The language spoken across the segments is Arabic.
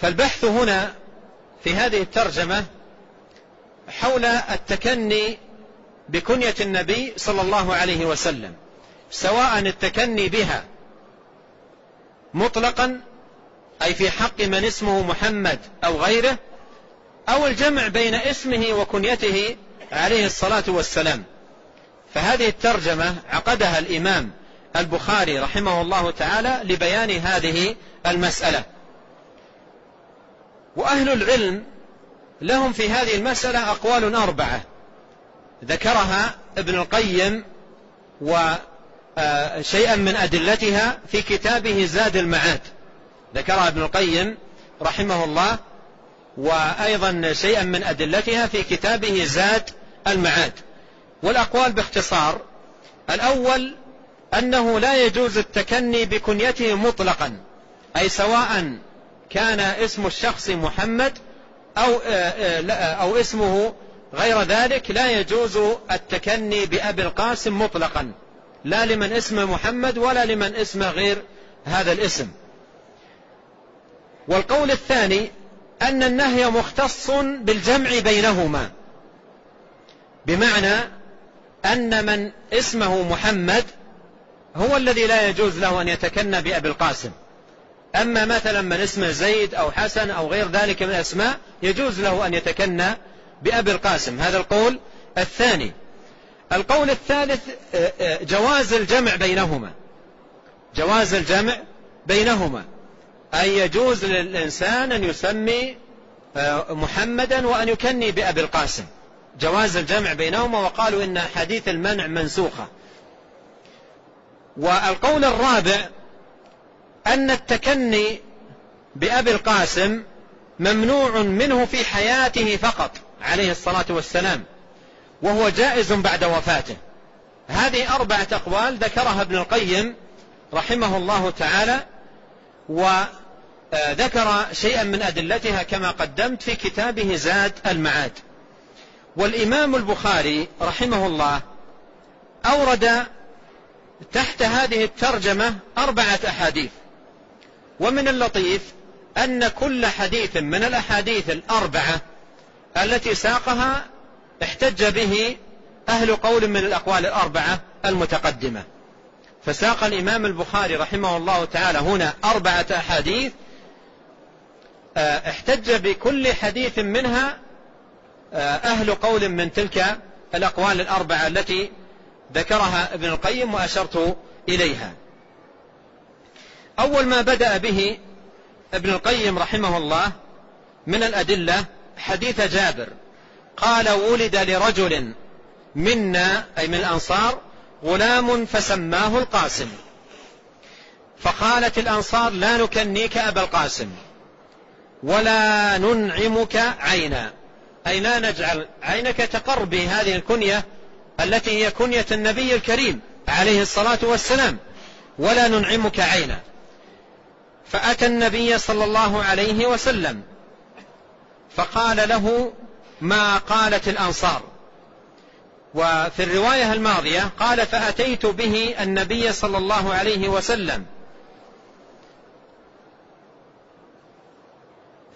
فالبحث هنا في هذه الترجمة حول التكني بكنية النبي صلى الله عليه وسلم، سواء التكني بها مطلقا أي في حق من اسمه محمد أو غيره، أو الجمع بين اسمه وكنيته عليه الصلاة والسلام. فهذه الترجمة عقدها الإمام البخاري رحمه الله تعالى لبيان هذه المسألة. وأهل العلم لهم في هذه المسألة أقوال 4 ذكرها ابن القيم وشيئا من أدلتها في كتابه زاد المعاد، ذكرها ابن القيم رحمه الله، وأيضا شيئا من أدلتها في كتابه زاد المعاد. والأقوال باختصار: الأول أنه لا يجوز التكني بكنيته مطلقا، أي سواء كان اسم الشخص محمد أو اسمه غير ذلك، لا يجوز التكني بأبي القاسم مطلقا، لا لمن اسمه محمد ولا لمن اسمه غير هذا الاسم. والقول الثاني أن النهي مختص بالجمع بينهما، بمعنى أن من اسمه محمد هو الذي لا يجوز له أن يتكنى بأبي القاسم، أما مثلا من اسمه زيد أو حسن أو غير ذلك من الأسماء يجوز له أن يتكنى بأبي القاسم. هذا القول الثاني. القول الثالث جواز الجمع بينهما، جواز الجمع بينهما، أي يجوز للإنسان أن يسمي محمدا وأن يكني بأبي القاسم، جواز الجمع بينهما، وقالوا إن حديث المنع منسوخة. والقول الرابع أن التكني بأبي القاسم ممنوع منه في حياته فقط عليه الصلاة والسلام، وهو جائز بعد وفاته. هذه 4 أقوال ذكرها ابن القيم رحمه الله تعالى، وذكر شيئا من أدلتها كما قدمت في كتابه زاد المعاد. والإمام البخاري رحمه الله أورد تحت هذه الترجمة 4 أحاديث. ومن اللطيف أن كل حديث من الأحاديث 4 التي ساقها احتج به أهل قول من الأقوال 4 المتقدمة. فساق الإمام البخاري رحمه الله تعالى هنا 4 أحاديث احتج بكل حديث منها أهل قول من تلك الأقوال 4 التي ذكرها ابن القيم وأشرت إليها. أول ما بدأ به ابن القيم رحمه الله من الأدلة حديث جابر قال: ولد لرجل منا أي من الأنصار غلام فسماه القاسم، فقالت الأنصار: لا نكنيك أبا القاسم ولا ننعمك عينا، أي لا نجعل عينك تقر بهذه الكنية التي هي كنية النبي الكريم عليه الصلاة والسلام، ولا ننعمك عينا. فأتى النبي صلى الله عليه وسلم فقال له ما قالت الأنصار. وفي الرواية الماضية قال: فأتيت به النبي صلى الله عليه وسلم،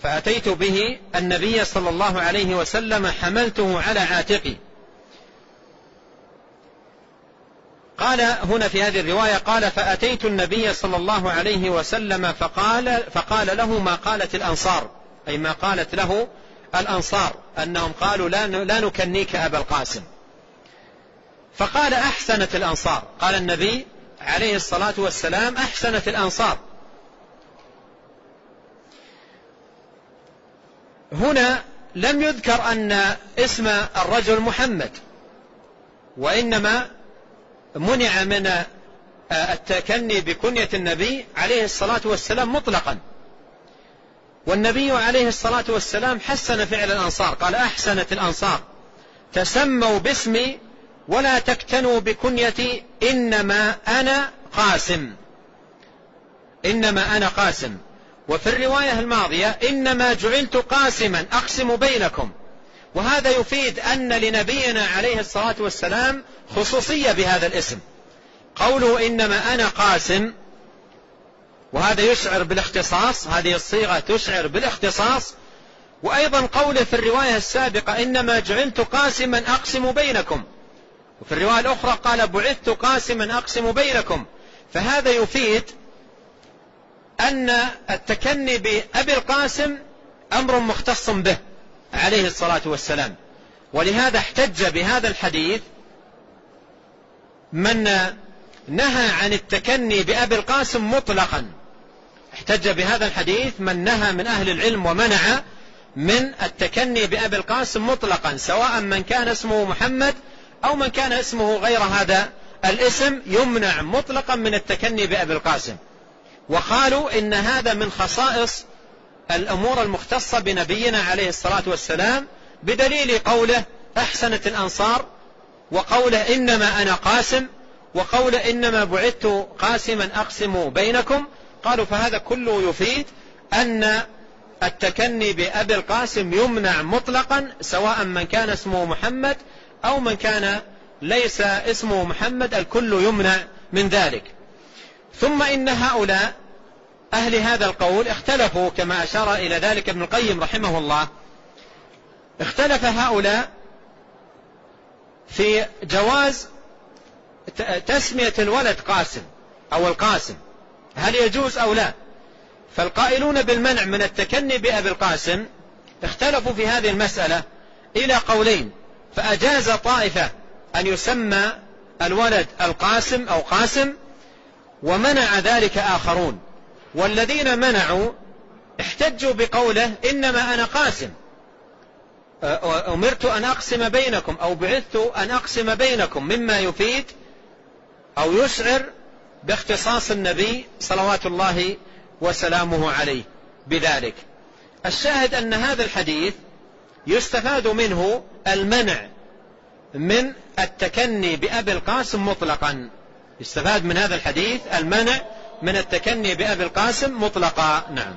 فأتيت به النبي صلى الله عليه وسلم حملته على عاتقي. قال هنا في هذه الرواية قال: فأتيت النبي صلى الله عليه وسلم فقال له ما قالت الأنصار، أي ما قالت له الأنصار، أنهم قالوا لا نكنيك أبا القاسم. فقال: أحسنت الأنصار. قال النبي عليه الصلاة والسلام: أحسنت الأنصار. هنا لم يذكر أن اسم الرجل محمد، وإنما منع من التكني بكنية النبي عليه الصلاة والسلام مطلقا. والنبي عليه الصلاة والسلام حسن فعل الأنصار، قال: أحسنت الأنصار، تسموا باسمي ولا تكتنوا بكنيتي، إنما أنا قاسم، إنما أنا قاسم. وفي الرواية الماضية: إنما جعلت قاسما أقسم بينكم. وهذا يفيد أن لنبينا عليه الصلاة والسلام خصوصية بهذا الاسم. قوله إنما أنا قاسم وهذا يشعر بالاختصاص، هذه الصيغة تشعر بالاختصاص. وأيضا قوله في الرواية السابقة إنما جعلت قاسما أقسم بينكم، وفي الرواية الأخرى قال بعثت قاسما أقسم بينكم، فهذا يفيد أن التكني بأبي القاسم أمر مختص به عليه الصلاة والسلام. ولهذا احتج بهذا الحديث من نهى عن التكني بأبي القاسم مطلقا، احتج بهذا الحديث من نهى من أهل العلم ومنع من التكني بأبي القاسم مطلقا، سواء من كان اسمه محمد أو من كان اسمه غير هذا الاسم، يمنع مطلقا من التكني بأبي القاسم. وقالوا إن هذا من خصائص الأمور المختصة بنبينا عليه الصلاة والسلام، بدليل قوله أحسنت الأنصار، وقوله إنما أنا قاسم، وقوله إنما بعثت قاسما أقسم بينكم. قالوا فهذا كله يفيد أن التكني بأبي القاسم يمنع مطلقا، سواء من كان اسمه محمد أو من كان ليس اسمه محمد، الكل يمنع من ذلك. ثم إن هؤلاء أهل هذا القول اختلفوا، كما أشار إلى ذلك ابن القيم رحمه الله، اختلف هؤلاء في جواز تسمية الولد قاسم أو القاسم، هل يجوز أو لا. فالقائلون بالمنع من التكني بأبي القاسم اختلفوا في هذه المسألة إلى قولين، فأجاز طائفة أن يسمى الولد القاسم أو قاسم، ومنع ذلك آخرون. والذين منعوا احتجوا بقوله إنما أنا قاسم، أمرت أن أقسم بينكم أو بعثت أن أقسم بينكم، مما يفيد أو يشعر باختصاص النبي صلوات الله وسلامه عليه بذلك. الشاهد أن هذا الحديث يستفاد منه المنع من التكني بأبي القاسم مطلقا، يستفاد من هذا الحديث المنع من التكني بأبي القاسم مطلقا. نعم.